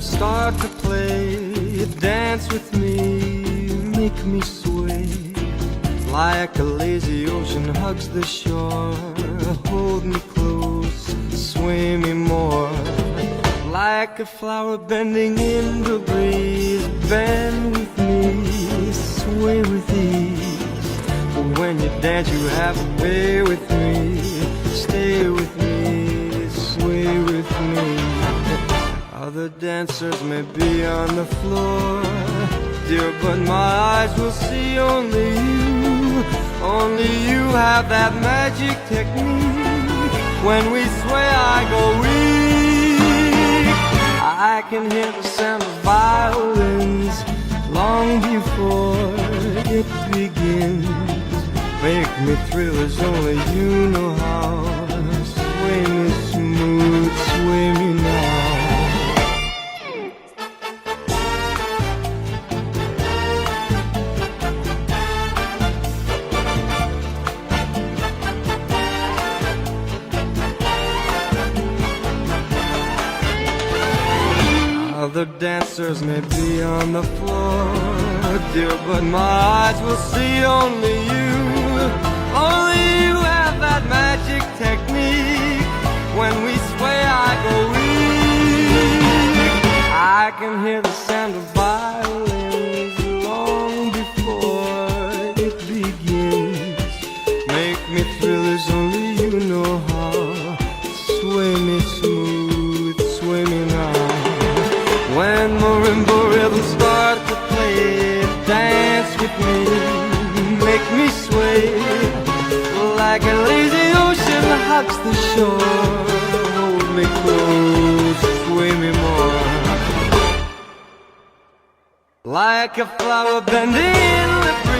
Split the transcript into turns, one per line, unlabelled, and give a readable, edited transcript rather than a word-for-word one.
start to play, dance with me, make me sway. Like a lazy ocean hugs the shore, hold me close, sway me more. Like a flower bending in the breeze, bend with me, sway with ease. When you dance you have to pay with me, stay with me, sway with me. Other dancers may be on the floor, dear, but my eyes will see only you. Only you have that magic technique. When we sway I go weak. I can hear the sound of violins long before it begins. Make me thrill as only you know how. Sway me smooth, sway me now. Other dancers may be on the floor, dear, but my eyes will see only you. Only you have that magic technique. When we sway I go weak. I can hear the sound of violins long before it begins. Make me thrill as only you know how. Sway me smooth, sway me now. When marimba rhythms start to play, dance with me, make me sway. Like a lazy ocean hugs the shore, hold me close, sway me more. Like a flower bending in the breeze,